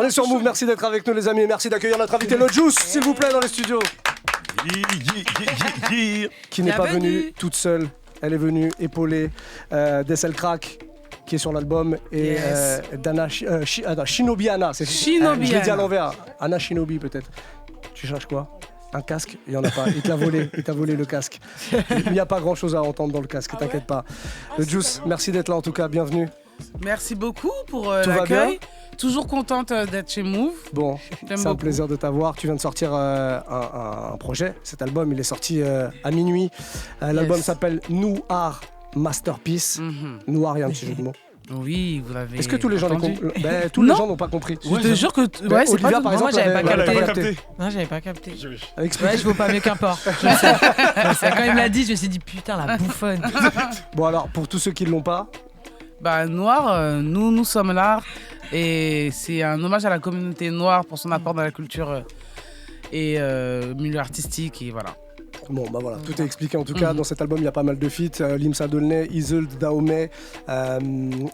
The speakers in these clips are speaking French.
est sur Move, merci d'être avec nous les amis, merci d'accueillir notre invité le Juice, s'il vous plaît, dans les studios. Qui n'est pas venue toute seule, elle est venue épauler d'Essel Crack, qui est sur l'album, et d'Anna Shinobi Anna. Shinobi je l'ai dit à Anna. l'envers, Anna Shinobi peut-être. Tu cherches quoi? Un casque? Il n'y en a pas, il t'a volé le casque. Il n'y a pas grand chose à entendre dans le casque, t'inquiète pas. Le Juice, merci d'être là en tout cas, bienvenue. Merci beaucoup pour Tout va bien? l'accueil. Toujours contente d'être chez Move. Bon, J'aime c'est un beaucoup. plaisir de t'avoir. Tu viens de sortir un projet. Cet album, il est sorti à minuit. L'album s'appelle Noir Masterpiece. Noir, il y a un petit jeu de mots. Oui, vous l'avez. Est-ce que tous les gens entendu? tous les gens n'ont pas compris? Je te jure que Ben, c'est Olivia, pas tout- par moi exemple, j'avais pas elle avait capté. Non, j'avais pas capté. Explique. Ouais, je vaux pas mieux qu'un porc. Je sais. Ça, quand il me l'a dit, je me suis dit putain, la bouffonne. Bon alors, pour tous ceux qui ne l'ont pas, Bah, Noir, nous sommes là. Et c'est un hommage à la communauté noire pour son apport dans la culture et milieu artistique. Et voilà. bon, bah voilà, tout est expliqué en tout cas. Dans cet album, il y a pas mal de feats. Limsa Dolnay, Isolde Daomé,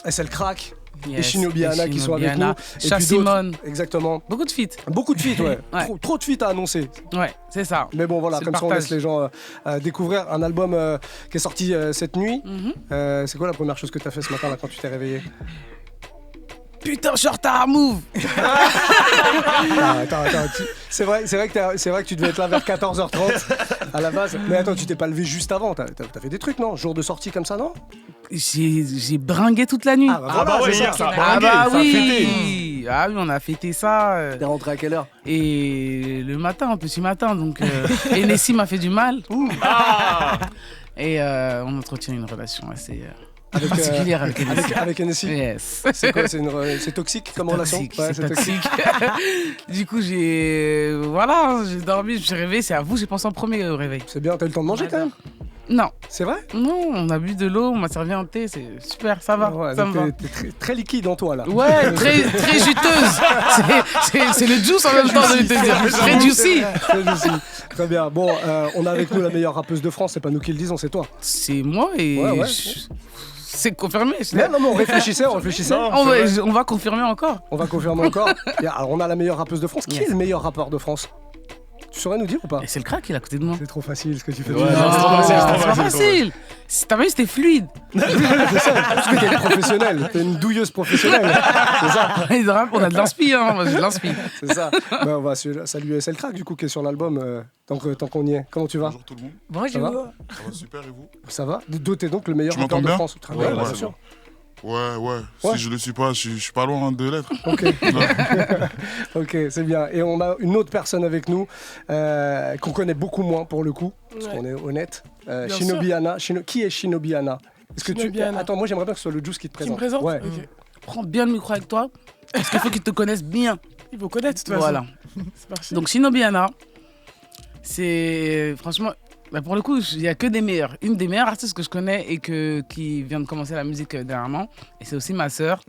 SL Crack. Et Yes, Shinobi Anna qui sont avec Anna, nous. Et Cha puis d'autres. Simone. Exactement. Beaucoup de feats. Beaucoup de feats, ouais. Ouais. Trop de feats à annoncer. Ouais, c'est ça. Mais bon, voilà, C'est comme le ça, on partage. laisse les gens découvrir un album qui est sorti cette nuit. C'est quoi la première chose que tu as fait ce matin là, quand tu t'es réveillé? Putain, je suis en retard à Move. Attends. C'est vrai que tu devais être là vers 14h30 à la base. Mais attends, tu t'es pas levé juste avant. T'as fait des trucs, non? Jour de sortie comme ça, non? J'ai bringué toute la nuit. C'est hier, ça. ça a Ah bringué, bah ça a fêté. oui. Ah oui, on a fêté ça. T'es rentré à quelle heure? Et le matin, petit matin, donc Hennessy m'a fait du mal. Et on entretient une relation assez particulière avec Hennessy. Avec Hennessy. Yes. C'est quoi? C'est toxique comme relation? Toxique, Ouais, c'est toxique. Du coup, j'ai dormi, je me suis réveillé, c'est à vous, j'ai pensé en premier au réveil. C'est bien, t'as eu le temps de manger quand même? Non. C'est vrai? Non, on a bu de l'eau, on m'a servi un thé, c'est super, ça va. Ouais, ça donc me va. t'es très liquide en toi là. Ouais, très juteuse. C'est le juice en même temps, de te dire. Très juicy. Très juicy. Très bien. Bon, on a avec nous la meilleure rappeuse de France, c'est pas nous qui le disons, c'est toi. C'est moi et Ouais. c'est confirmé. Non, mais on réfléchissait. On va confirmer encore. On va confirmer encore. Alors, on a la meilleure rappeuse de France. Qui est le meilleur rappeur de France? Tu saurais nous dire ou pas? Et c'est le crack qui est à côté de moi. C'est trop facile ce que tu fais. Ouais, Non, non, c'est trop facile, C'est pas facile. T'as vu, c'était fluide. je sais, parce que t'es professionnel. T'es une douilleuse professionnelle. C'est ça. On a de l'inspi, hein. Moi, j'ai de l'inspi. C'est ça. Ben, on va saluer SL Crack du coup qui est sur l'album. Tant qu'on y est. Comment tu vas? Bonjour tout le monde, Bonjour. Ça va ça va super et vous? Ça va? T'es donc le meilleur Tu rappeur m'entends de bien? France. Très Ouais, bien, ouais, bien sûr. Ouais, Ouais. si je le suis pas, je suis pas loin de l'être. Ok. Ok, c'est bien. Et on a une autre personne avec nous qu'on connaît beaucoup moins pour le coup, parce qu'on est honnête. Shinobi Anna. Qui est Shinobi Anna? Est-ce que Shinobi Anna. Attends, moi j'aimerais bien que ce soit le Juice qui te Qui me présente. présente? Ouais. Ok. Prends bien le micro avec toi. Parce qu'il faut qu'ils te connaissent bien. Il faut connaître de toute façon. Voilà. C'est parti. Donc, Shinobi Anna, c'est franchement, bah, pour le coup, il n'y a que des meilleurs. Une des meilleures artistes que je connais et qui vient de commencer la musique dernièrement. Et c'est aussi ma sœur.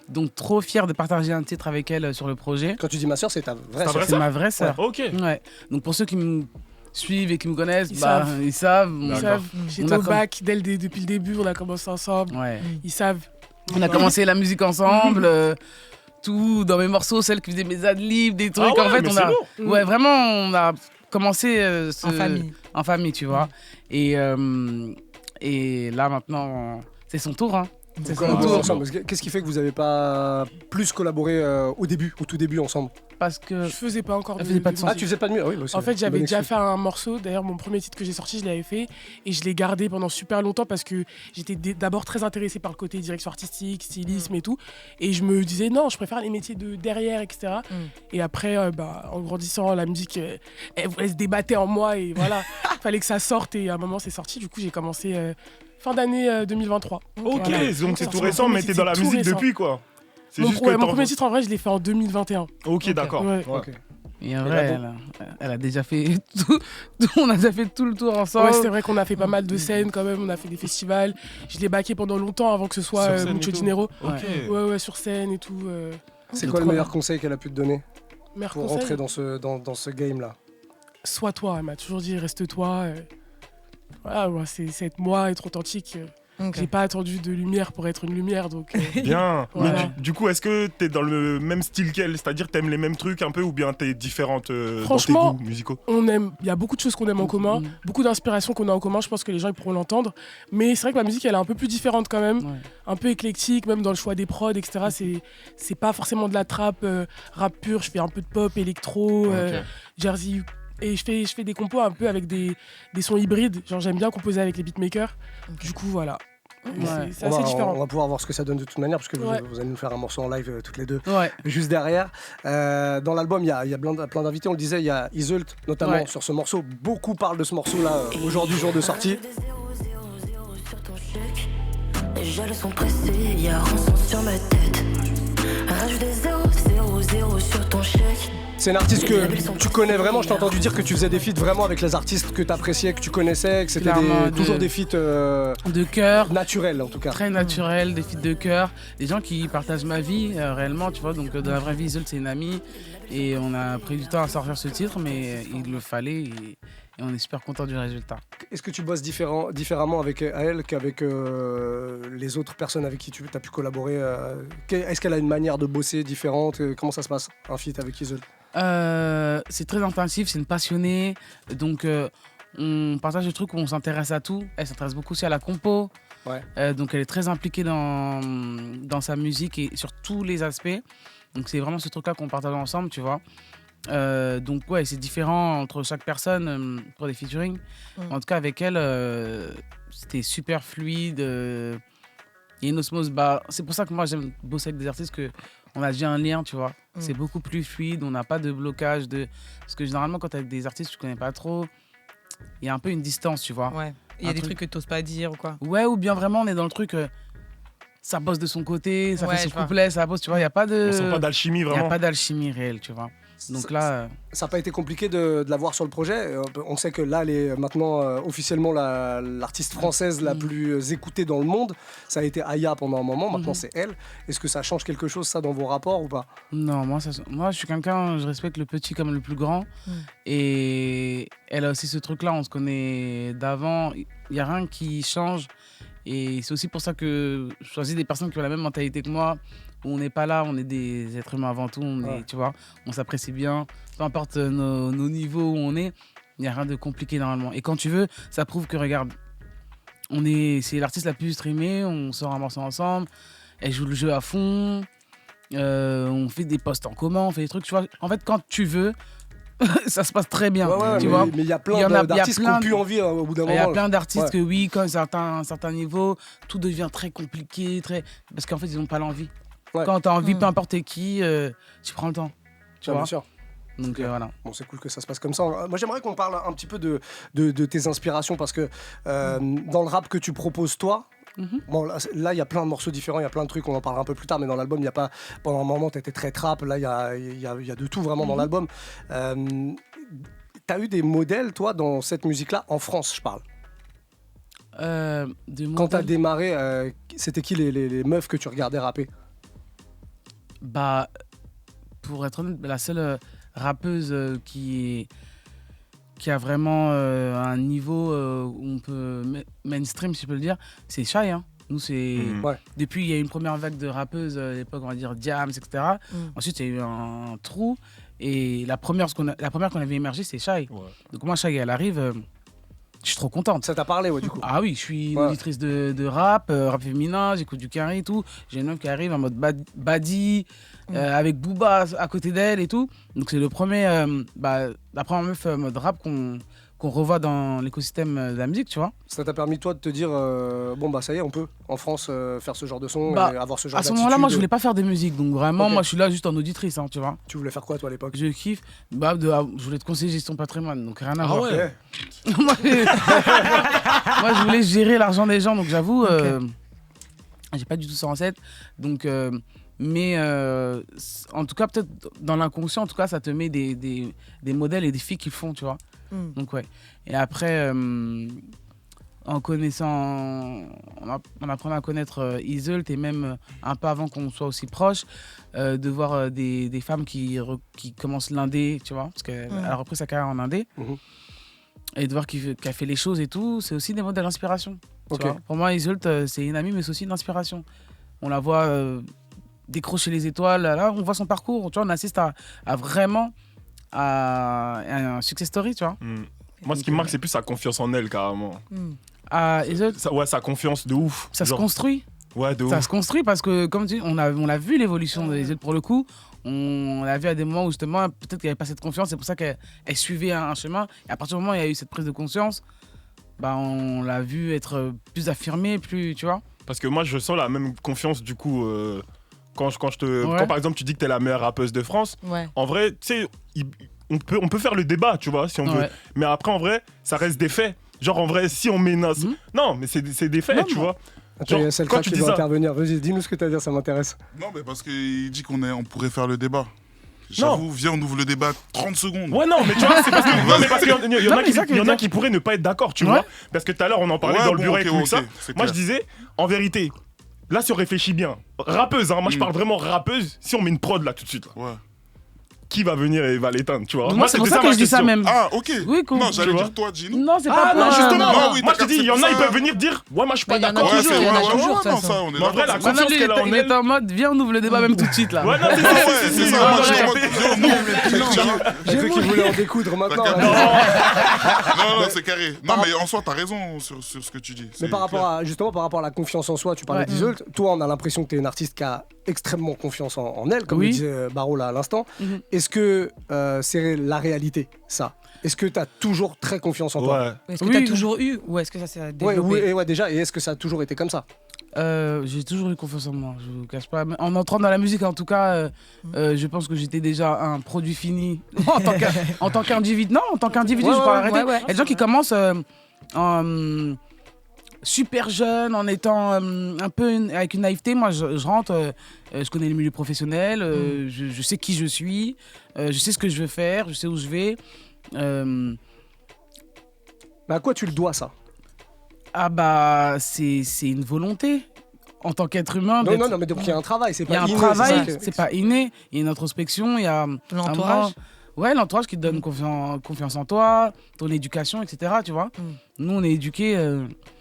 Donc, trop fière de partager un titre avec elle sur le projet. Quand tu dis ma soeur, c'est ta vraie ta sœur. vraie C'est ma vraie sœur. Ok. Ouais. Donc, pour ceux qui me suivent et qui me connaissent, Ils bah, savent. ils savent. Ils D'accord. savent. On J'étais a au bac depuis le début, on a commencé ensemble. Ouais. Ils savent. On a commencé la musique ensemble. Tout dans mes morceaux, celle qui faisait mes adlibs, des trucs. Ah ouais, en fait, mais on c'est a. lourd. Ouais, vraiment, on a commencé En famille. En famille, tu vois. Et là, maintenant, c'est son tour. Hein. C'est son Collaborer tour. ensemble. Qu'est-ce qui fait que vous n'avez pas plus collaboré au tout début ensemble? Parce que. Je faisais pas encore Elle faisait pas de son. Ah, tu faisais pas de mieux? Ah oui, bah, c'est En fait, une j'avais bonne déjà excuse. fait un morceau. D'ailleurs, mon premier titre que j'ai sorti, je l'avais fait. Et je l'ai gardé pendant super longtemps parce que j'étais d'abord très intéressée par le côté direction artistique, stylisme et tout. Et je me disais, non, je préfère les métiers de derrière, etc. Et après, en grandissant, la musique, elle se débattait en moi. Et voilà, il fallait que ça sorte. Et à un moment, c'est sorti. Du coup, j'ai commencé fin d'année 2023. Ok, Voilà. donc c'est tout Mon récent, premier mais titre, t'es dans la c'est tout musique récent. depuis quoi. C'est Mon, juste ouais, que mon t'en- premier titre, en vrai, je l'ai fait en 2021. Ok, d'accord. Ouais. Ouais. Ok. Et en Et vrai, là, elle a déjà fait tout. On a déjà fait tout le tour ensemble. Ouais, c'est vrai qu'on a fait pas mal de scènes quand même, on a fait des festivals. Je l'ai backé pendant longtemps avant que ce soit Sur scène et Mucho tout. Dinero. Ok. Ouais, sur scène et tout. C'est quoi le meilleur conseil qu'elle a pu te donner Meilleur pour conseil, rentrer dans ce game-là? sois toi, elle m'a toujours dit reste toi. Voilà, ouais, c'est être moi, être authentique. Ok. J'ai pas attendu de lumière pour être une lumière, donc. Bien. Voilà. Mais du coup, est-ce que t'es dans le même style qu'elle, c'est-à-dire t'aimes les mêmes trucs un peu ou bien t'es différente dans tes Franchement, goûts musicaux? Il y a beaucoup de choses qu'on aime en commun, beaucoup d'inspirations qu'on a en commun. Je pense que les gens ils pourront l'entendre. Mais c'est vrai que ma musique, elle est un peu plus différente quand même, Ouais. un peu éclectique, même dans le choix des prods, etc. C'est pas forcément de la trap, rap pur. Je fais un peu de pop, électro, Jersey. Et je fais des compos un peu avec des sons hybrides. Genre, j'aime bien composer avec les beatmakers. Du coup, voilà. C'est assez différent. On va pouvoir voir ce que ça donne de toute manière, parce que Ouais. vous allez nous faire un morceau en live toutes les deux. Ouais. Juste derrière, dans l'album, il y a plein d'invités, on le disait, il y a Iseult, notamment Ouais. sur ce morceau. Beaucoup parlent de ce morceau-là aujourd'hui, jour de sortie. Les jaloux sont pressés, il y a rançon sur ma tête. Rajoute des 0, sur ton chèque. C'est un artiste que tu connais vraiment. Je t'ai entendu dire que tu faisais des feats vraiment avec les artistes que tu appréciais, que tu connaissais, que c'était Clairement, toujours des feats De cœur. naturels en tout cas. Très naturel, des feats de cœur, des gens qui partagent ma vie réellement, tu vois. Donc dans la vraie vie, Iseult c'est une amie et on a pris du temps à sortir ce titre, mais il le fallait et on est super content du résultat. Est-ce que tu bosses différemment avec elle qu'avec les autres personnes avec qui tu as pu collaborer Est-ce qu'elle a une manière de bosser différente Comment ça se passe, un feat avec Iseult? C'est très intensif, c'est une passionnée, donc on partage des trucs où on s'intéresse à tout. Elle s'intéresse beaucoup aussi à la compo, donc elle est très impliquée dans sa musique et sur tous les aspects. Donc c'est vraiment ce truc-là qu'on partage ensemble, tu vois. Donc ouais, c'est différent entre chaque personne pour des featuring. En tout cas avec elle, c'était super fluide. Il y a une osmose. C'est pour ça que moi j'aime bosser avec des artistes que on a déjà un lien, tu vois. C'est beaucoup plus fluide, on n'a pas de blocage parce que généralement quand t'es avec des artistes que tu connais pas trop, il y a un peu une distance, tu vois. Ouais. Il y a des trucs que t'oses pas dire ou quoi. Ouais, ou bien vraiment on est dans le truc. Ça bosse de son côté, ça Ouais, fait son je vois. couplet, ça bosse, tu vois. Il y a pas de. On sent pas d'alchimie Il n'y a vraiment. pas d'alchimie réelle, tu vois. Donc là, Ça n'a pas été compliqué de la voir sur le projet. On sait que là, elle est maintenant officiellement l'artiste française la plus écoutée dans le monde. Ça a été Aya pendant un moment, maintenant c'est elle. Est-ce que ça change quelque chose, ça, dans vos rapports ou pas? non, moi je suis quelqu'un, je respecte le petit comme le plus grand. Et elle a aussi ce truc-là, on se connaît d'avant. Il n'y a rien qui change. Et c'est aussi pour ça que je choisis des personnes qui ont la même mentalité que moi. Où on n'est pas là, on est des êtres humains avant tout, tu vois, on s'apprécie bien, peu importe nos niveaux où on est, il n'y a rien de compliqué normalement. Et quand tu veux, ça prouve que, regarde, c'est l'artiste la plus streamée, on sort un morceau ensemble, elle joue le jeu à fond, on fait des posts en commun, on fait des trucs, tu vois. En fait, quand tu veux, ça se passe très bien, tu vois. Mais il y a plein d'artistes qui n'ont plus envie au bout d'un moment. Il y a plein d'artistes que oui, quand ils atteignent un certain niveau, tout devient très compliqué, parce qu'en fait, ils n'ont pas l'envie. Ouais. Quand tu as envie, peu importe t'es qui, tu prends le temps. Tu vois. Bien sûr. Donc voilà. Bon, c'est cool que ça se passe comme ça. Moi, j'aimerais qu'on parle un petit peu de tes inspirations parce que dans le rap que tu proposes, toi, bon, là, il y a plein de morceaux différents, il y a plein de trucs, on en parlera un peu plus tard, mais dans l'album, il n'y a pas. Pendant un moment, tu étais très trap, là, il y a de tout vraiment dans l'album. Tu as eu des modèles, toi, dans cette musique-là, en France, je parle. Quand tu as démarré, c'était qui les meufs que tu regardais rapper? Bah, pour être honnête, la seule rappeuse qui a vraiment un niveau où on peut mainstream, si je peux le dire, c'est Shai. Hein. Nous, c'est depuis il y a eu une première vague de rappeuses à l'époque, on va dire Diams, etc. Ensuite, il y a eu un trou et la première qu'on avait émergé, c'est Shai. Donc moi, Shai, elle arrive. Je suis trop contente. Ça t'a parlé, du coup? Ah oui, je suis une auditrice de rap, rap féminin, j'écoute du carré et tout. J'ai une meuf qui arrive en mode baddie, avec Booba à côté d'elle et tout. Donc c'est la première meuf mode rap qu'on revoit dans l'écosystème de la musique, tu vois. Ça t'a permis, toi, de te dire, ça y est, on peut, en France, faire ce genre de son et avoir ce genre d'attitude. À ce moment-là, moi, je voulais pas faire de musique. Donc vraiment, moi, je suis là juste en auditrice, hein, tu vois. Tu voulais faire quoi, toi, à l'époque? Je kiffe. Je voulais te conseiller gestion patrimoine, donc rien à voir. Ouais. Moi, je voulais gérer l'argent des gens, donc j'avoue, j'ai pas du tout ça en tête. Donc, en tout cas, peut-être dans l'inconscient, en tout cas, ça te met des modèles et des filles qui le font, tu vois. Donc ouais. Et après, en connaissant, on apprenait à connaître Iseult et même un peu avant qu'on soit aussi proches, de voir des femmes qui commencent l'indé, tu vois, parce qu'elle a repris sa carrière en indé. Et de voir qu'elle a fait les choses et tout, c'est aussi des modèles d'inspiration. Tu vois. Pour moi, Iseult, c'est une amie, mais c'est aussi une inspiration. On la voit décrocher les étoiles. Là, on voit son parcours. Tu vois, on assiste à vraiment à un success story, tu vois. Moi, ce qui me marque, c'est plus sa confiance en elle, carrément. Iseult, Sa confiance de ouf. ça se construit. Ouais, de ouf. Ça se construit parce que, comme tu dis, on a vu l'évolution des autres pour le coup. On l'a vu à des moments où justement, peut-être qu'il n'y avait pas cette confiance, c'est pour ça qu'elle suivait un chemin. Et à partir du moment où il y a eu cette prise de conscience, bah, on l'a vu être plus affirmé, plus, tu vois. Parce que moi, je sens la même confiance du coup. Quand par exemple, tu dis que t'es la meilleure rappeuse de France, en vrai, tu sais, on peut faire le débat, tu vois, si on veut. Mais après, en vrai, ça reste des faits. Genre, en vrai, si on menace. Non, mais c'est des faits, tu vois. Attends, il y a celle qui doit intervenir. Vas-y, dis-nous ce que tu as à dire, ça m'intéresse. Non, mais parce qu'il dit on pourrait faire le débat. J'avoue, viens, on ouvre le débat 30 secondes. Ouais, non, mais tu vois, c'est parce que. Non, mais parce qu'il y en a qui pourraient ne pas être d'accord, tu vois. Parce que tout à l'heure, on en parlait dans le bureau avec ça. Moi, je disais, en vérité, là, si on réfléchit bien, rappeuse, hein, moi, je parle vraiment rappeuse, si on met une prod là tout de suite. Là. Ouais. Qui va venir et va l'éteindre, tu vois. Moi, c'est pour ça que je dis ça même. Ah, ok. Oui, cool. Non, j'allais dire toi, Gino. Non, c'est pas non, justement. oui, Moi, je te dis, il y en a, ils peuvent venir dire, ouais, moi, je suis pas d'accord. Ouais, il y en a toujours, non, ça, on est en vrai, la d'accord. confiance qu'elle a en Il elle. est en mode, viens, on ouvre le débat même tout de suite là. Ouais, non, C'est ça, moi, je suis en mode, viens, on ouvre. J'ai cru qu'il voulait en découdre maintenant. Non, c'est carré. Non, mais en soi, t'as raison sur ce que tu dis. Mais par rapport à la confiance en soi, tu parlais d'Iseult. Toi, on a l'impression que tu es une artiste qui a extrêmement confiance en elle, comme le disait Baro là à l'instant. Est-ce que c'est la réalité, ça? Est-ce que tu as toujours très confiance en toi? Est-ce que tu as toujours eu ou est-ce que ça s'est développé? Ouais, déjà, et est-ce que ça a toujours été comme ça? J'ai toujours eu confiance en moi, je vous cache pas. En entrant dans la musique, en tout cas, je pense que j'étais déjà un produit fini en tant qu'individu. Non, en tant qu'individu, je peux arrêter. Il y a des gens qui commencent super jeunes, en étant un peu avec une naïveté. Moi, je rentre, je connais le milieu professionnel, je sais qui je suis, je sais ce que je veux faire, je sais où je vais. Mais à quoi tu le dois, ça? Ah bah, c'est une volonté en tant qu'être humain. Non, mais donc il y a un travail, c'est pas inné. Il y a un travail, c'est pas inné. Il y a une introspection, il y a l'entourage. Ouais, l'entourage qui te donne confiance en toi, ton éducation, etc. Tu vois. Nous, on est éduqués.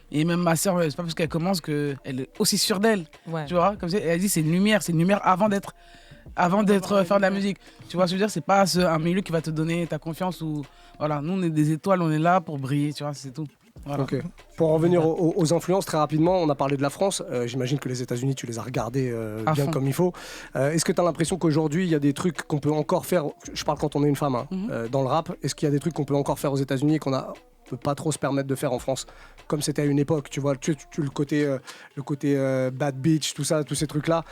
Et même ma sœur, c'est pas parce qu'elle commence qu'elle est aussi sûre d'elle. Tu vois, comme ça, elle dit c'est une lumière avant d'être faire de la musique. Tu vois, ce que je veux dire, c'est pas un milieu qui va te donner ta confiance ou voilà, nous on est des étoiles, on est là pour briller, tu vois, c'est tout. Voilà. Ok. Pour en revenir aux influences très rapidement, on a parlé de la France. J'imagine que les États-Unis, tu les as regardés bien comme il faut. Est-ce que tu as l'impression qu'aujourd'hui, il y a des trucs qu'on peut encore faire? Je parle quand on est une femme dans le rap. Est-ce qu'il y a des trucs qu'on peut encore faire aux États-Unis et qu'on peut pas trop se permettre de faire en France, comme c'était à une époque, tu vois, le côté bad bitch, tout ça, tous ces trucs là.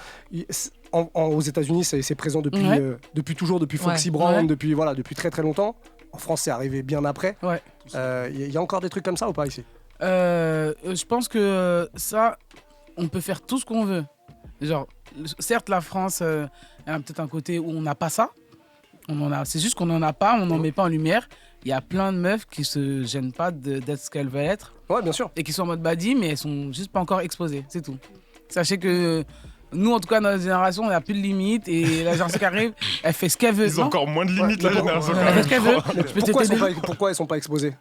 Aux États-Unis, c'est présent depuis toujours, depuis Foxy Brown, depuis très très longtemps. En France, c'est arrivé bien après. Il y a encore des trucs comme ça ou pas ici? Je pense que ça, on peut faire tout ce qu'on veut. Genre, certes, la France a peut-être un côté où on n'a pas ça. C'est juste qu'on n'en a pas, on n'en met pas en lumière. Il y a plein de meufs qui se gênent pas d'être ce qu'elles veulent être. Ouais, bien sûr. Et qui sont en mode body, mais elles sont juste pas encore exposées, c'est tout. Sachez que nous, en tout cas, dans notre génération, on n'a plus de limites et la génération qui arrive, elle fait ce qu'elle veut. Ils ont encore moins de limites, la génération. Elle fait ce qu'elle veut. Pourquoi elles sont pas exposées?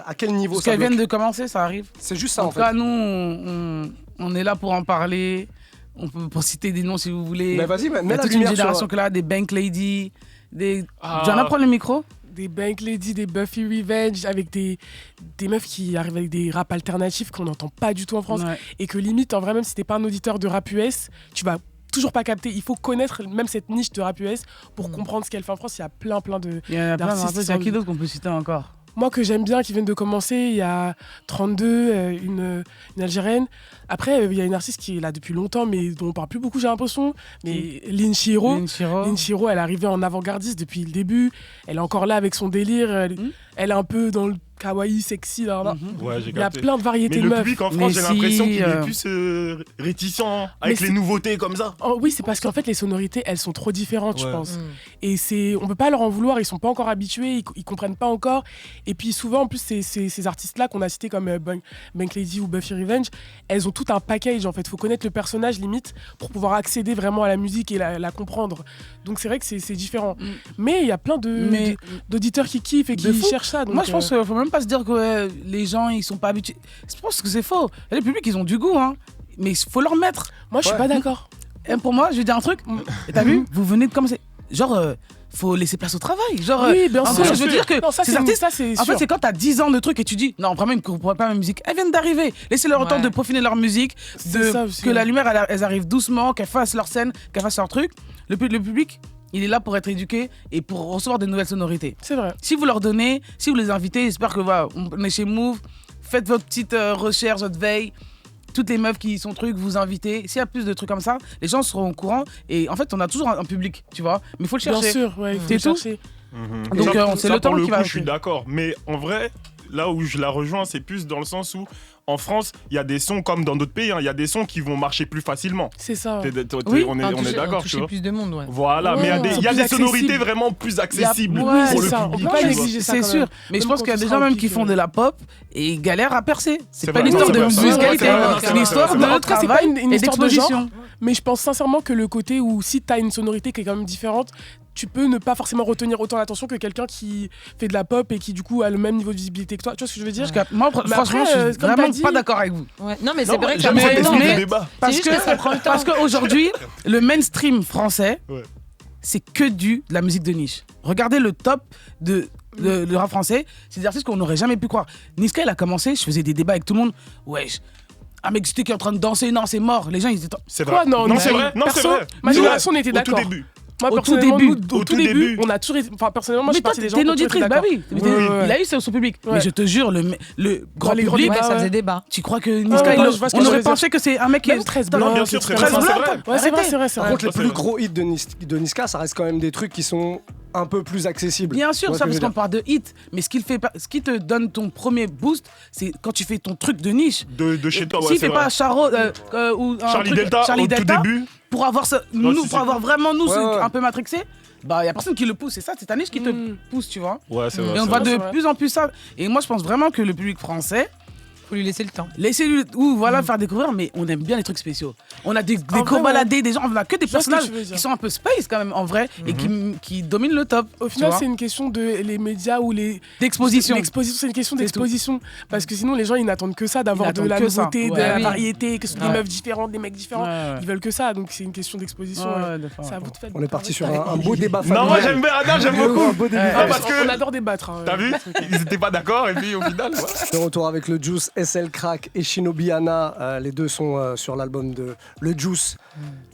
À quel niveau? Parce qu'elles viennent de commencer, ça arrive. C'est juste ça, en fait. En tout cas, nous, on est là pour en parler. On peut pour citer des noms si vous voulez. Mais vas-y, mets la toute lumière une génération sur... que là, des Bank Lady, Tu en apprends le micro? Des Bank Lady, des Buffy Revenge, avec des meufs qui arrivent avec des rap alternatifs qu'on n'entend pas du tout en France. Et que limite, en vrai, même si t'es pas un auditeur de rap US, tu vas toujours pas capter. Il faut connaître même cette niche de rap US pour comprendre ce qu'elle fait en France. Il y a plein d'artistes. Il y a qui d'autre qu'on peut citer encore? Moi, que j'aime bien, qui viennent de commencer, il y a 32, une Algérienne. Après, il y a une artiste qui est là depuis longtemps, mais dont on parle plus beaucoup, j'ai l'impression. Mais Lynn Shiro, elle est arrivée en avant-gardiste depuis le début. Elle est encore là avec son délire. Elle est un peu dans le kawaii, sexy. Là. Ouais, il y a plein de variétés de meufs. Mais le public en France, j'ai l'impression qu'il est plus réticent avec les nouveautés comme ça. Oh, oui, c'est parce qu'en fait, les sonorités, elles sont trop différentes, je pense. Et on peut pas leur en vouloir, ils sont pas encore habitués, ils comprennent pas encore. Et puis souvent, en plus, ces artistes-là qu'on a cités comme Bank Lady ou Buffy Revenge, elles ont tout un package, en fait. Faut connaître le personnage, limite, pour pouvoir accéder vraiment à la musique et la comprendre. Donc c'est vrai que c'est différent. Mais il y a plein d'auditeurs qui kiffent et qui cherchent ça. Donc, moi, je pense qu'il faut même même pas se dire que les gens, ils sont pas habitués. Je pense que c'est faux. Les publics, ils ont du goût, hein. Mais il faut leur mettre. Moi, je suis pas d'accord. Et pour moi, je vais dire un truc. Et t'as vu, vous venez de commencer. Genre, faut laisser place au travail. Genre, oui, bien sûr. Je veux dire que non, ça, ces artistes, c'est en fait, c'est quand t'as 10 ans de trucs et tu dis, non, vraiment, ils ne comprennent pas ma musique. Elles viennent d'arriver. Laissez-leur le temps de peaufiner leur musique, que la lumière, elles arrivent doucement, qu'elles fassent leur scène, qu'elles fassent leur truc. Le public, il est là pour être éduqué et pour recevoir de nouvelles sonorités. C'est vrai. Si vous leur donnez, si vous les invitez, j'espère que voilà, on est chez Move, faites votre petite recherche, votre veille. Toutes les meufs qui sont trucs, vous invitez. S'il y a plus de trucs comme ça, les gens seront au courant. Et en fait, on a toujours un public, tu vois. Mais il faut le chercher. Bien sûr, ouais, il faut le chercher. Donc, c'est le temps qui va. Je suis d'accord. Mais en vrai, là où je la rejoins, c'est plus dans le sens où, en France, il y a des sons comme dans d'autres pays. Il y a des sons qui vont marcher plus facilement. C'est ça. Oui, on est d'accord. Toucher plus de monde, ouais. Voilà, mais il y a des sonorités vraiment plus accessibles pour le public. On peut pas exiger ça. C'est sûr. Mais je pense qu'il y a des gens même qui font de la pop et ils galèrent à percer. C'est pas une vrai. histoire de Non, musicalité. C'est une histoire de en tout cas, c'est pas une histoire de genre. d'exposition. Mais je pense sincèrement que le côté où si t'as une sonorité qui est quand même différente, tu peux ne pas forcément retenir autant l'attention que quelqu'un qui fait de la pop et qui du coup a le même niveau de visibilité que toi. Tu vois ce que je veux dire? Moi, franchement, je suis vraiment pas d'accord avec vous. Ouais. Non, mais c'est vrai que parce qu'aujourd'hui, le mainstream français, c'est que de la musique de niche. Regardez le top de le rap français, c'est des artistes qu'on n'aurait jamais pu croire. Niska, il a commencé, je faisais des débats avec tout le monde. Wesh. Un mec qui est en train de danser, non, c'est mort. Les gens, ils étaient. C'est vrai. Non, c'est vrai. Non, c'est vrai. Ma génération, on était d'accord. Au tout début. Moi, au tout début, on a toujours été. Enfin, personnellement, moi, je suis partie des gens. T'es une auditrice, bah oui. Oui. Il a eu son public. Mais je te jure, le grand public, ça faisait débat. Tu crois que Niska, on aurait pensé que c'est un mec qui est 13 blancs. Bien sûr, 13 blancs. c'est vrai. C'est vrai. Par contre, les plus gros hits de Niska, ça reste quand même des trucs qui sont un peu plus accessible. Bien sûr, ça parce qu'on parle de hit, mais ce qui te donne ton premier boost, c'est quand tu fais ton truc de niche. De chez toi, ouais. Si t'es pas Charo ou Charlie Delta au tout début. Pour avoir vraiment nous un peu matrixé, bah y a personne qui le pousse. C'est ça, c'est ta niche qui te pousse, tu vois. Ouais, c'est vrai. Et on voit de plus en plus ça. Et moi, je pense vraiment que le public français. Faut lui laisser le temps. Laissez-lui faire découvrir, mais on aime bien les trucs spéciaux. On a des co-baladés, des gens, on a que des personnages qui sont un peu space quand même en vrai et qui dominent le top. Au final, c'est une question de les médias ou d'exposition. L'exposition, c'est une question d'exposition. Parce que sinon, les gens, ils n'attendent que ça, d'avoir de la nouveauté, de la variété, que ce soit des meufs différentes, des mecs différents. Ils veulent que ça, donc c'est une question d'exposition. C'est à vous de faire. On est parti sur un beau débat familial. Non, moi j'aime bien Adam, j'aime beaucoup. Parce qu'on adore débattre. T'as vu? Ils étaient pas d'accord et puis au final. De retour avec le Juice, SL Crack et Shinobi Anna, les deux sont sur l'album de Le Juice,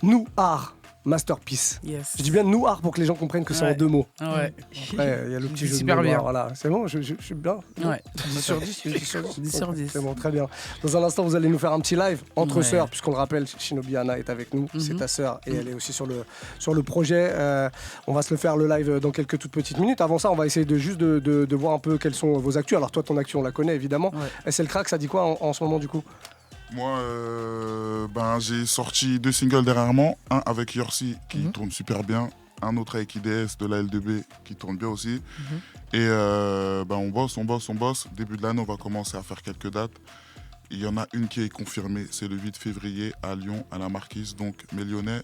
Nous Art Masterpiece. Yes. Je dis bien Nous Art pour que les gens comprennent que c'est en deux mots. Ouais. Après, il y a le petit jeu super de mots. bien. Voilà, c'est bon, je suis bien. Ouais. 10 sur 10, 10 sur 10. 10 sur 10. C'est bon, très bien. Dans un instant, vous allez nous faire un petit live entre sœurs, puisqu'on le rappelle, Shinobi Anna est avec nous, c'est ta sœur, et elle est aussi sur le projet. On va se le faire le live dans quelques toutes petites minutes. Avant ça, on va essayer de voir un peu quelles sont vos actus. Alors toi, ton actu, on la connaît évidemment. SL Crack, ça dit quoi en ce moment du coup? Moi, j'ai sorti 2 singles dernièrement. Un avec Yorsi qui tourne super bien. Un autre avec IDS de la LDB qui tourne bien aussi. Et on bosse. Début de l'année, on va commencer à faire quelques dates. Il y en a une qui est confirmée, c'est le 8 février à Lyon, à la Marquise. Donc, millionnaise.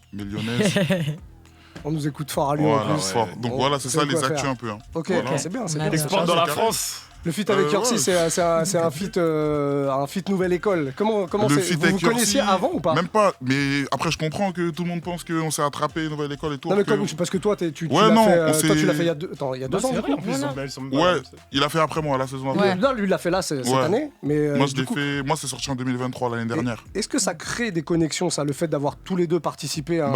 On nous écoute fort à Lyon. Voilà, fort. Donc voilà, c'est ça les actus un peu. Hein. Ok, voilà. c'est bien. Export dans la France. Le feat avec Yorsi, c'est un feat nouvelle école. Comment c'est? Vous connaissiez avant ou pas? Même pas, mais après je comprends que tout le monde pense qu'on s'est attrapé nouvelle école et tout. Non mais parce que toi tu l'as fait il y a 2 ans. Ouais, il a fait après moi la saison après. Là lui il l'a fait là cette année. Mais moi c'est sorti en 2023 l'année dernière. Est-ce que ça crée des connexions ça, le fait d'avoir tous les deux participé à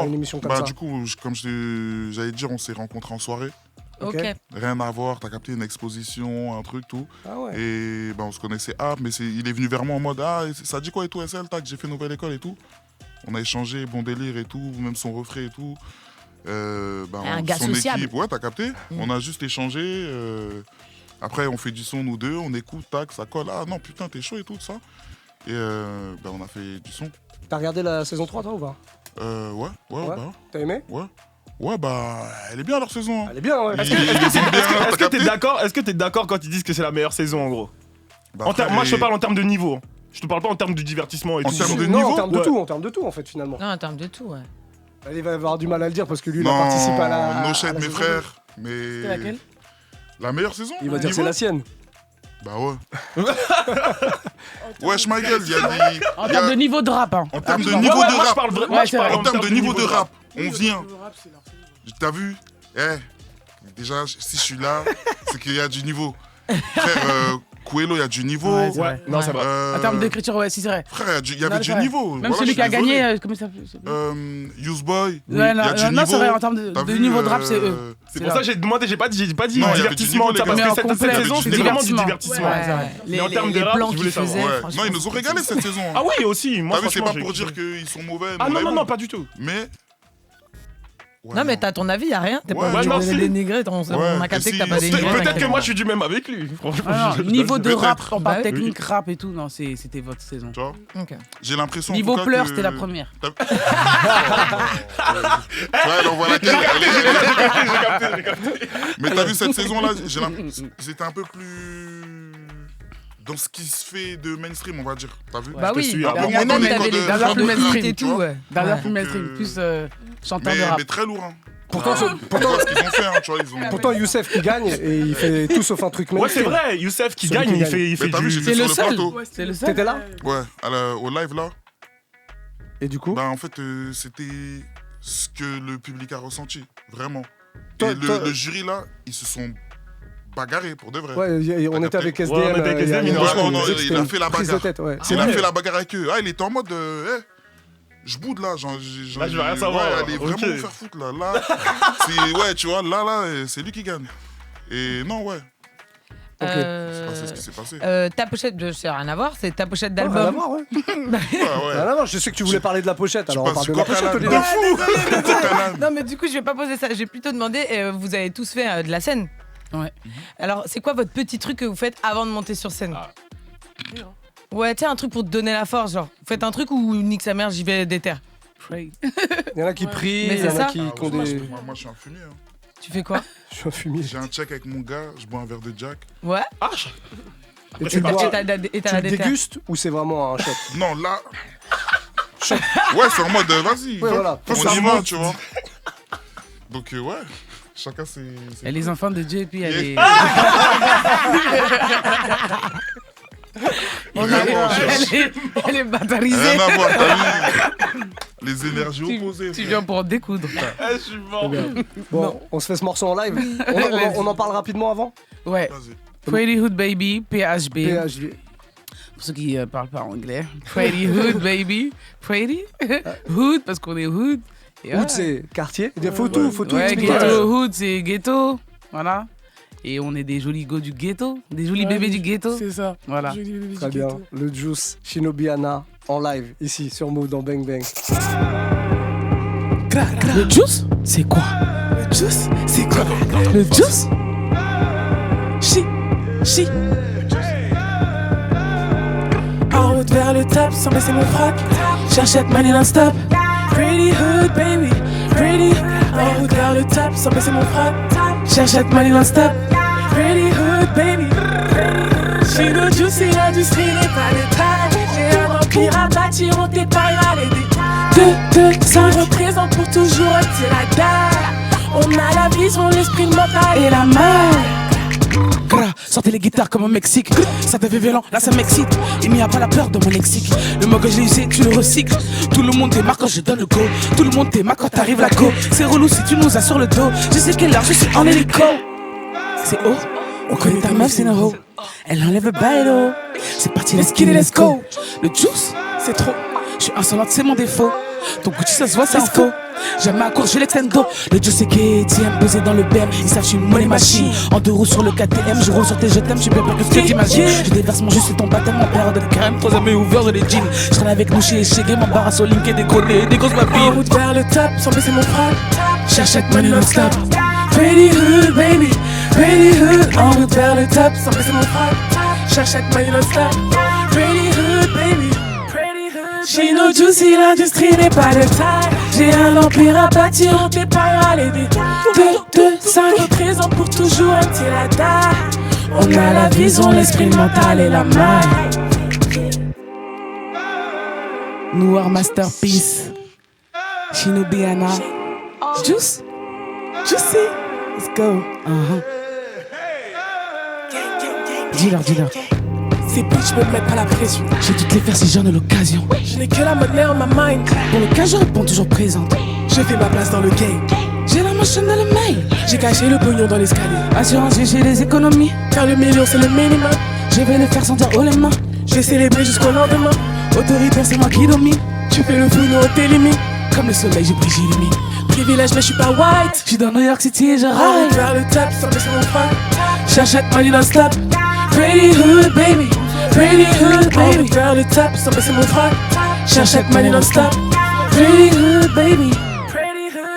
une émission comme ça? Du coup, comme j'allais dire, on s'est rencontrés en soirée. Okay. Rien à voir, t'as capté une exposition, un truc, tout. Ah ouais. Et on se connaissait, mais il est venu vers moi en mode ça dit quoi et tout, SL, tac, j'ai fait nouvelle école et tout. On a échangé, bon délire et tout, même son refrain et tout. Un gars son sociable. Équipe, ouais, t'as capté. On a juste échangé. Après, on fait du son, nous deux, on écoute, tac, ça colle. Ah non, putain, t'es chaud et tout ça. Et on a fait du son. T'as regardé la saison 3, toi ou pas? Ouais. T'as aimé? Ouais, elle est bien leur saison. Hein. Elle est bien, ouais. Est-ce que t'es d'accord quand ils disent que c'est la meilleure saison en gros? Moi je te parle en termes de niveau. Je te parle pas en termes de divertissement et tout. En termes de niveau, niveau, en termes de tout en fait finalement. Non, en termes de tout, ouais. Il va avoir du mal à le dire parce que lui il a participé à la. No shade mes frères, mais. C'était laquelle? La meilleure saison. Il va dire c'est la sienne. Bah ouais. Wesh, ma gueule, il y a des. En termes de niveau de rap, hein. En termes de niveau de rap. En termes de niveau de rap, on vient. T'as vu? Déjà, si je suis là, c'est qu'il y a du niveau. Frère, Coelho, il y a du niveau. Ouais, non, c'est vrai. En termes d'écriture, ouais, si c'est vrai. Frère, il y avait du niveau. Même celui qui a gagné, comment ça s'appelle Useboy. Ouais, non, c'est vrai, en termes de niveau de rap, c'est eux. C'est pour ça que j'ai demandé, j'ai pas dit Non, divertissement, parce que cette saison, c'était vraiment du divertissement. Mais en termes de rap, je voulais savoir. Non, ils nous ont régalé cette saison. Ah oui, aussi. Moi, t'as vu, c'est pas pour dire qu'ils sont mauvais. Ah non, pas du tout. Mais. Ouais, non, mais t'as ton avis, y'a rien. T'es pas obligé de dénigrer. On a capté que t'as pas dénigré. Peut-être que moi je suis du même avec lui, franchement. Niveau de rap, on parle technique, rap et tout, non, c'était votre saison. Tu vois, j'ai l'impression. Niveau pleurs, c'était la première. Ouais, on voit laquelle. J'ai capté. Mais t'as vu cette saison-là, c'était un peu plus. Dans ce qui se fait de mainstream, on va dire. T'as vu? Bah oui, moins dans les dernières plus mainstream et tout, ouais. Dernière plus mainstream, plus chanteur de rap. Mais très lourd, hein. Pourtant, ce qu'ils ont fait, hein, tu vois, ils ont. Pourtant, Youssef qui gagne et il fait tout sauf un truc mainstream. Ouais, c'est vrai, Youssef qui gagne, il fait t'as vu, du. j'étais sur le plateau. C'est le seul. T'étais là? Ouais, au live là. Et du coup? Bah, en fait, c'était ce que le public a ressenti, vraiment. Toi, Et le jury là, ils se sont bagarrés pour de vrai. Ouais, on était avec SDM. on était avec SDM, il a fait la bagarre. Il a fait la bagarre avec eux. Ah, il était en mode. Je boude là, genre. Là, je veux rien savoir. Ouais, allez vraiment vous faire foutre là. Ouais, tu vois, là, c'est lui qui gagne. Et non, ouais. Ok. C'est pas ce qui s'est passé. Ta pochette, c'est rien à voir, c'est ta pochette Rien à d'album. voir, ouais. Ouais. Rien à voir, je sais que tu voulais parler de la pochette, alors on parle de la pochette, de Olivier. fou. Non, mais du coup, je vais pas poser ça. Je vais plutôt demander, vous avez tous fait de la scène. Ouais. Alors, c'est quoi votre petit truc que vous faites avant de monter sur scène? Ouais, tiens, un truc pour te donner la force, genre. Vous faites un truc où nique sa mère, j'y vais déter. Il y en a qui prient, Mais il y en c'est a ça. qui ont Moi, des... je suis un fumier. Hein. Tu fais quoi? Je suis un fumier. J'ai un check avec mon gars, je bois un verre de Jack. Ouais. Et tu le bois, t'as la tu déter. le dégustes ou c'est vraiment un shot? Non, là. Ouais, c'est en mode, vas-y. Ouais, voilà. On y va, tu vois. Donc, ouais. Chacun ses. Et les enfants de Dieu, et puis elle est. Elle est batarisée. Rien à voir, t'as vu? Les énergies opposées. Tu viens pour découdre. Je suis mort. Bon, on se fait ce morceau en live. On en parle rapidement avant? Ouais. Vas-y. Pretty Hood Baby, PHB. PHB. Pour ceux qui parlent pas anglais. Pretty Hood Baby. Pretty Hood, parce qu'on est Hood. Et Hood, c'est quartier. Il faut tout ouais, expliquer. ghetto, Hood, c'est ghetto. Voilà. Et on est des jolis go du ghetto. Des jolis bébés du ghetto. C'est ça. Voilà. Très bien. Le Juice, Shinobiana, en live, ici, sur Move dans Bang Bang. Le juice, c'est quoi? Le juice, c'est quoi? Le juice? Chi. En route vers le top, sans baisser mon frac. J'achète money non-stop. Pretty hood, baby. Pretty. En route vers le top, sans baisser mon frac. J'achète money non-stop. Pretty hood, baby. Chez nos juicy, l'industrie n'est pas de taille. J'ai un empire à bâtir, on t'épargne à l'aider. 2, 5 représente pour toujours un tirada. On a la vision, l'esprit, le mental et la main. Sortez les guitares comme au Mexique. Ça devait violent, là ça m'excite. Il n'y a pas la peur dans mon lexique. Le mot que j'ai usé, tu le recycles. Tout le monde t'aima quand je donne le go. Tout le monde t'aima quand t'arrives la go. C'est relou si tu nous as sur le dos. Je sais quelle heure, je suis en hélico. C'est haut, on connaît ta meuf, c'est une ho. Elle enlève le bailo. C'est parti, let's get it, let's go. Le juice, c'est trop. Je suis insolente, c'est mon défaut. Ton Gucci ça se voit, c'est un faux. J'aime ma course, je l'extendo. Le juice c'est KTM, posé dans le BM. Ils savent, je suis une money machine. En 2 roues sur le KTM, je roule sur tes je t'aime, je suis bien plus que ce que t'imagines. Je déverse mon jus, c'est ton baptême, mon père de crème. 3 amis ouverts, j'ai les jeans. Je traîne avec nous chez Chegué, mon bar à Solink et des collés, des grosses babines. En route vers le top, sans baisser mon frac. J'achète money non-stop. Pretty hood, baby. Pretty hood. En route vers le top, sans baisser mon frac. J'achète money non-stop. Pretty hood, baby. Chez nos juicy, l'industrie n'est pas de taille. J'ai un empire à bâtir, on t'épargne à l'aider. 2, 5 représente pour toujours un tirada. On a la vision, l'esprit, le mental et la maille. Noir Masterpiece. Shinobiana. Juice. Juicy. Let's go. Dealer. Ces bitches me mettent à la pression. Je vais toutes les faire si j'en ai l'occasion. Je n'ai que la monnaie en ma mind. Pour le cas, je réponds toujours présente. Je fais ma place dans le game. J'ai la machine dans le mail. J'ai caché le pognon dans l'escalier. Assurance, j'ai les économies. Faire le million, c'est le minimum. Je vais les faire sentir haut les mains. J'ai célébré jusqu'au lendemain. Autoritaire, c'est moi qui domine. Tu fais le fou, nous on t'élimine. Comme le soleil, je brille, j'illumine. Privilège, mais je suis pas white. Je suis dans New York City et je Ride ride. vers le top, sans baisser mon frein. J'achète money non-stop. Pretty hood, baby. Pretty hood, baby. Vers le top, sans baisser mon frein. J'achète money non-stop. Pretty hood, baby.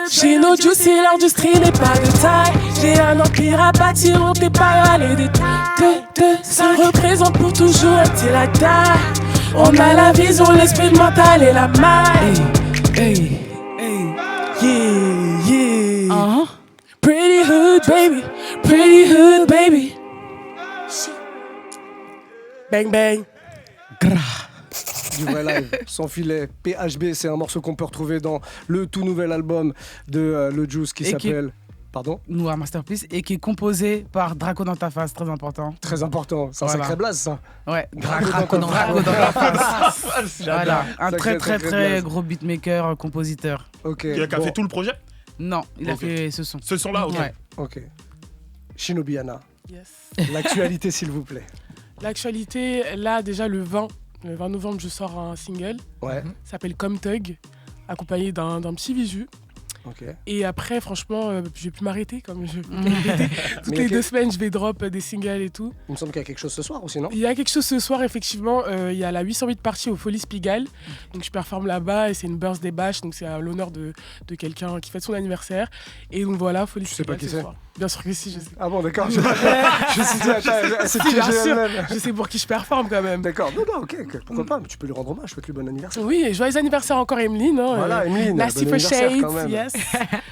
Chez nos juicy, l'industrie n'est pas de taille. J'ai un empire à bâtir, on t'est pas allé des 2, 5 représente pour toujours till I die. On a la vision, l'esprit, le mental et la maille. Hey. Yeah. Pretty hood, baby. Pretty hood, baby. Bang, bang. Du vrai live, sans filet. PHB, c'est un morceau qu'on peut retrouver dans le tout nouvel album de Le Juice qui s'appelle... Pardon ? Noir Masterpiece et qui est composé par Draco dans ta face, très important. Très important, c'est un sacré blaze ça. Ouais, Draco dans ta face. Voilà, un Sacré, très gros beatmaker, compositeur. Ok. Qui a fait tout le projet? Non, il a fait ce son. Ce son-là, ok. Ouais. Ok. Shinobiana, Yes. l'actualité s'il vous plaît. L'actualité, là, déjà le 20 novembre, je sors un single. Ouais. Ça s'appelle Comme Thug, accompagné d'un petit visu. Ok. Et après, franchement, je vais plus m'arrêter. Comme je toutes les 2 semaines, je vais drop des singles et tout. Il me semble qu'il y a quelque chose ce soir aussi, non ? Il y a quelque chose ce soir, effectivement. Il y a la 808 partie au Folies Pigalle. Donc je performe là-bas et c'est une birthday bash. Donc c'est à l'honneur de quelqu'un qui fête son anniversaire. Et donc voilà, Folies Tu sais Pigalle pas qui ce c'est ? soir. Bien sûr que si, je sais. Ah bon, d'accord. Je me suis dit, attends, c'est Si, bien sûr. TGM. Je sais pour qui je performe quand même. D'accord. Non, ok. Pourquoi pas ? Mais tu peux lui rendre hommage. Souhaite-lui bon anniversaire. Oui, et joyeux anniversaire encore Emeline. Hein, Voilà, Emeline. Nasty bon for anniversaire, Shades, quand même. yes.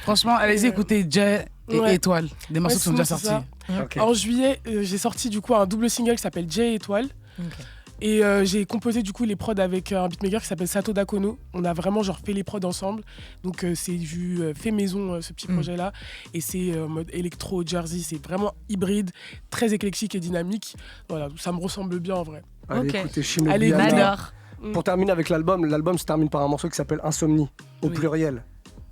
Franchement, allez-y écouter Jay et Ouais. Étoile, des morceaux qui sont déjà sortis. Ok. En juillet, j'ai sorti du coup un double single qui s'appelle Jay et Étoile. Et j'ai composé du coup les prods avec un beatmaker qui s'appelle Sato Dakono. On a vraiment genre fait les prods ensemble. Donc c'est du fait maison ce petit projet là. Et c'est en mode électro, jersey, c'est vraiment hybride, très éclectique et dynamique. Voilà, ça me ressemble bien en vrai. Allez, Ok. écoutez, Allez, Shinobiana. Adore. Pour terminer avec l'album se termine par un morceau qui s'appelle Insomnie, au Oui. pluriel.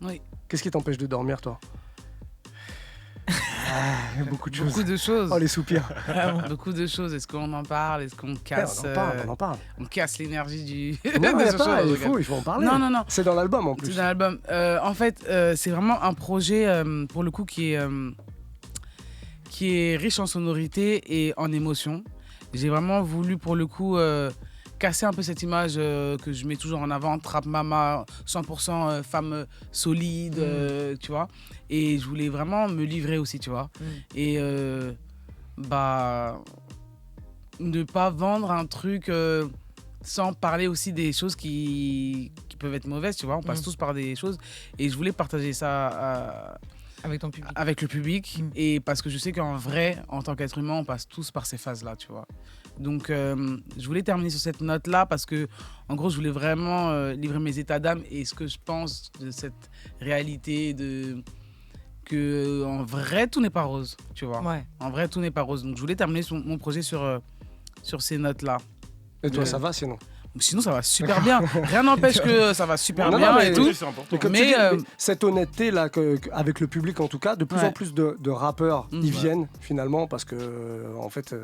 Oui. Qu'est-ce qui t'empêche de dormir, toi ? Il y a beaucoup de choses. Beaucoup de choses. Oh, les soupirs. Beaucoup de choses. Est-ce qu'on en parle? Est-ce qu'on casse On en parle. on casse l'énergie du. Non, de y a ce pas, chose, il faut en parler. Non. C'est dans l'album en plus. C'est dans l'album. En fait, c'est vraiment un projet, pour le coup, qui est riche en sonorité et en émotion. J'ai vraiment voulu, pour le coup, casser un peu cette image que je mets toujours en avant, trap mama, 100% femme solide, tu vois. Et je voulais vraiment me livrer aussi, tu vois. Et ne pas vendre un truc sans parler aussi des choses qui peuvent être mauvaises, tu vois. On passe tous par des choses. Et je voulais partager ça Avec ton public. avec le public. Et parce que je sais qu'en vrai, en tant qu'être humain, on passe tous par ces phases-là, tu vois. Donc, je voulais terminer sur cette note-là parce que, en gros, je voulais vraiment livrer mes états d'âme et ce que je pense de cette réalité que en vrai, tout n'est pas rose, tu vois. Ouais. En vrai, tout n'est pas rose. Donc, je voulais terminer mon projet sur ces notes-là. Et toi, ça va sinon ? Sinon, ça va super bien. Rien n'empêche que ça va super Non, bien mais et tout. C'est important. Mais comme Mais, tu dis, mais cette honnêteté-là, avec le public en tout cas, de plus Ouais. en plus de rappeurs y Ouais. viennent finalement parce que en fait,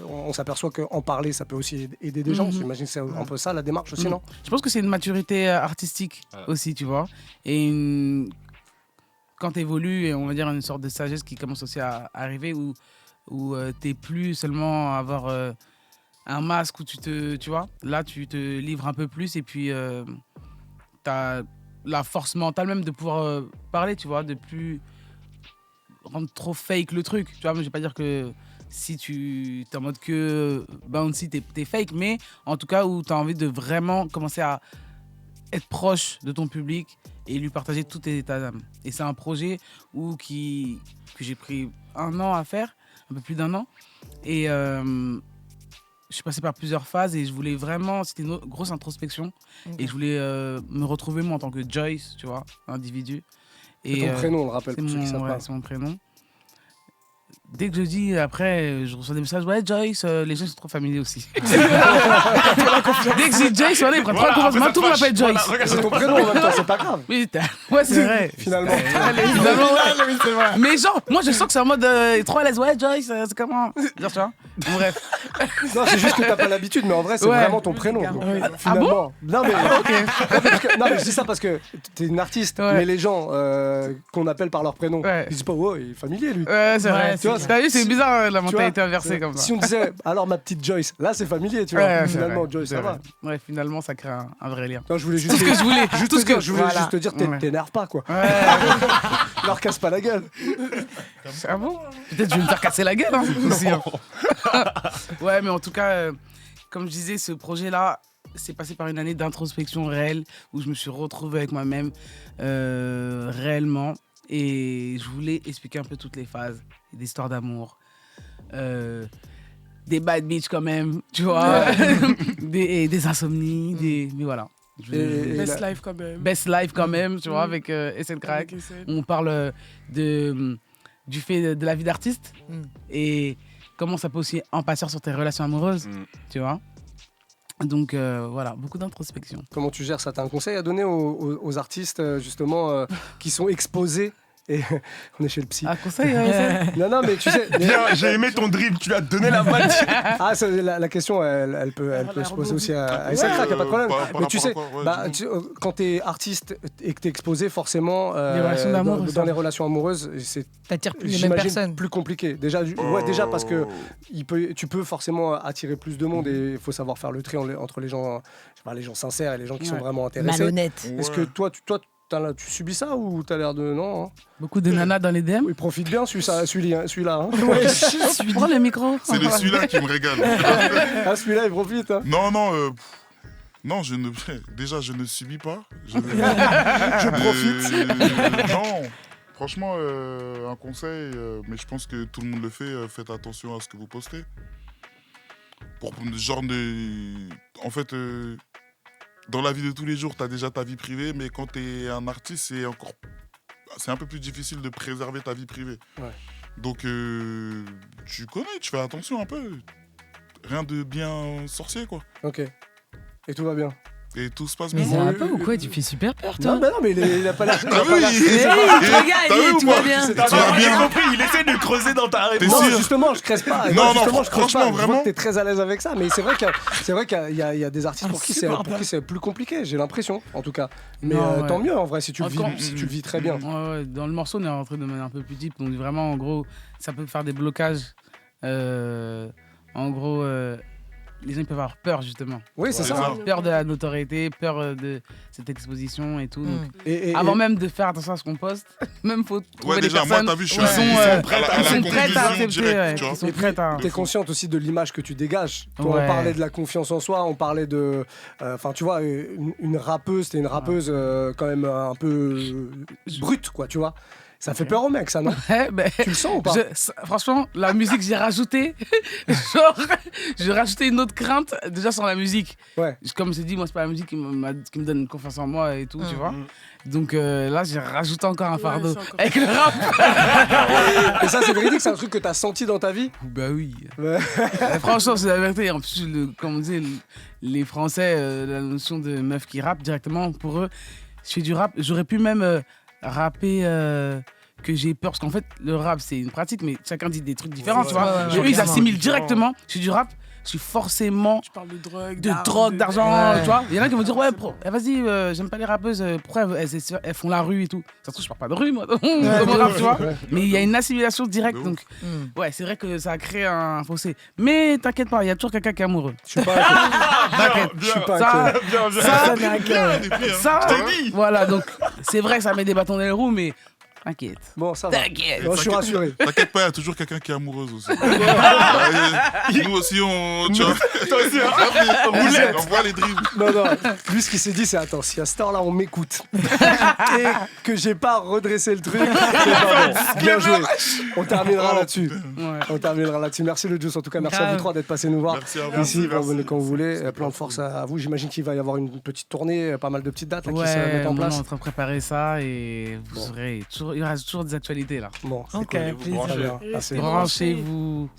on s'aperçoit qu'en parler, ça peut aussi aider des gens. J'imagine que c'est un peu ça la démarche aussi, non ? Je pense que c'est une maturité artistique aussi, tu vois. Et quand tu évolues, et on va dire une sorte de sagesse qui commence aussi à arriver où t'es plus seulement à avoir un masque où tu vois, là tu te livres un peu plus et puis t'as la force mentale même de pouvoir parler, tu vois, de plus rendre trop fake le truc, tu vois. Mais je vais pas dire que si tu es en mode que bouncy t'es fake, mais en tout cas où tu as envie de vraiment commencer à être proche de ton public et lui partager tous tes états d'âme. Et c'est un projet que j'ai pris 1 an à faire, un peu plus d'1 an. Et je suis passé par plusieurs phases et je voulais vraiment, c'était une grosse introspection. Et je voulais me retrouver moi en tant que Joyce, tu vois, individu. C'est ton prénom, on le rappelle c'est pour ceux qui savent pas. c'est mon prénom. dès que je dis, après, je reçois des messages, ouais, Joyce, les gens sont trop familiers aussi. Dès que je dis Joyce, voilà, ils prennent trop la confiance. Maintenant, tout le monde m'appelle Joyce. C'est ton prénom en même temps, c'est pas grave. Oui, ouais, c'est vrai. Finalement. Mais genre, moi, je sens que c'est en mode trop à l'aise. Ouais, Joyce, c'est comment? Genre, tu vois. Bref. Non, c'est juste que t'as pas l'habitude, mais en vrai, c'est vraiment ton prénom. Finalement. Non, mais je dis ça parce que t'es une artiste, mais les gens qu'on appelle par leur prénom, ils disent pas, oh, il est familier lui. Ouais, c'est vrai. Tu vois, c'est bizarre la mentalité inversée comme ça. Si on disait, alors ma petite Joyce, là c'est familier, tu vois. Finalement, Joyce, ça va. Ouais, finalement, ça crée un vrai lien. Non, je voulais juste. Tout ce que je voulais. Je voulais juste te dire, t'énerves pas, quoi. Leur casse pas la gueule. Ah bon? Peut-être je vais me faire casser la gueule, hein, aussi. Hein. Ouais, mais en tout cas, comme je disais, ce projet-là, c'est passé par une année d'introspection réelle où je me suis retrouvé avec moi-même réellement. Et je voulais expliquer un peu toutes les phases, des histoires d'amour, des bad bitch quand même, tu vois, des insomnies, mais voilà. Best life quand même. Best life quand même, tu vois, avec SL Crack. On parle du fait de la vie d'artiste et comment ça peut aussi impacter sur tes relations amoureuses, tu vois. Donc voilà, beaucoup d'introspection. Comment tu gères ça? T'as un conseil à donner aux artistes justement qui sont exposés? Et on est chez le psy. Ah, conseil Non, mais tu sais. Bien, j'ai aimé ton dribble, tu lui as donné la balle. Ah, la question, elle peut se poser aussi à SL Crack, y a pas de problème. Mais tu sais, quand t'es artiste et que t'es exposé, forcément, dans les relations amoureuses, t'attires plus les mêmes personnes. Plus compliqué. Déjà parce que tu peux forcément attirer plus de monde et il faut savoir faire le tri entre les gens sincères et les gens qui sont vraiment intéressés. Malhonnêtes. Est-ce que toi, tu subis ça ou t'as l'air de... Non, hein? Beaucoup de nanas dans les DM. Il profite bien celui-là. Hein? Ouais, prends le micro. C'est celui-là qui me régale. Ah, celui-là, il profite. Hein? Non, déjà, je ne subis pas. Je profite. Non, franchement, un conseil, mais je pense que tout le monde le fait, faites attention à ce que vous postez. En fait... Dans la vie de tous les jours, tu as déjà ta vie privée, mais quand tu es un artiste, c'est un peu plus difficile de préserver ta vie privée. Ouais. Donc, tu connais, tu fais attention un peu. Rien de bien sorcier, quoi. Ok. Et tout va bien. Et tout se passe bien. Mais c'est un peu ou quoi? Tu fais super peur, toi. Non, mais il a pas l'air. Regarde, tout va bien. T'as bien compris, il essaie de creuser dans ta réponse. Non, justement, je creuse pas. Non, franchement, vraiment. Je vois que t'es très à l'aise avec ça, mais c'est vrai qu'il y a des artistes pour qui c'est plus compliqué, j'ai l'impression, en tout cas. Mais tant mieux, en vrai, si tu le vis très bien. Ouais, dans le morceau, on est rentré de manière un peu plus deep. Donc vraiment, en gros, ça peut faire des blocages. En gros... les gens peuvent avoir peur, justement. Oui, c'est ça. Peur de la notoriété, peur de cette exposition et tout. Donc, avant même de faire attention à ce qu'on poste, même faut trouver des personnes moi, t'as vu, qui sont prêtes à accepter. Qui sont prêtes à... T'es consciente aussi de l'image que tu dégages. Toi, on parlait de la confiance en soi, on parlait de... Enfin, tu vois, une rappeuse, t'es une rappeuse quand même un peu brute, quoi, tu vois. Ça fait peur aux mecs, ça, non? Ouais, tu le sens ou pas? Franchement, la musique, j'ai rajouté. J'ai rajouté une autre crainte, déjà sur la musique. Ouais. Comme c'est dit, moi, c'est pas la musique qui me donne confiance en moi et tout, tu vois. Donc là, j'ai rajouté encore un fardeau avec le rap. Et ça, c'est véridique, c'est un truc que t'as senti dans ta vie? Bah oui. Ouais. Franchement, c'est la vérité. En plus, comme on disait, les Français, la notion de meuf qui rappe directement, pour eux, je fais du rap. J'aurais pu même... rapper que j'ai peur, parce qu'en fait le rap c'est une pratique mais chacun dit des trucs différents, tu vois. Eux ils assimilent directement, je suis du rap, je suis forcément de drogue, d'argent, tu vois. Il y en a qui vont dire ouais vas-y, j'aime pas les rappeuses, pourquoi elles font la rue et tout. Ça se trouve je parle pas de rue moi, mon rap, tu vois. Mais il y a une assimilation directe, donc ouais c'est vrai que ça a créé un fossé. Mais t'inquiète pas, il y a toujours quelqu'un qui est amoureux. Je suis pas inquiet. T'inquiète, je suis pas inquiet. Ça, voilà, donc c'est vrai que ça met des bâtons dans les roues, mais t'inquiète. Bon, ça va. T'inquiète. Bon, je suis rassuré. T'inquiète pas, il y a toujours quelqu'un qui est amoureuse aussi. Nous aussi, tu vois. Toi aussi, hein. On voit les dribbles. Non. Lui, ce qu'il s'est dit, c'est attends, si à cette heure-là, on m'écoute et que j'ai pas redressé le truc, c'est pas bon. Bien joué. On terminera là-dessus. Ouais. On terminera là-dessus. Merci le Juice, en tout cas. Merci à vous trois d'être passés nous voir ici quand vous voulez. Plein de force à vous. J'imagine qu'il va y avoir une petite tournée, pas mal de petites dates qui se mettent en place. On est en train de préparer ça et il y aura toujours des actualités là. Bon, ok, plaisir. Branchez-vous.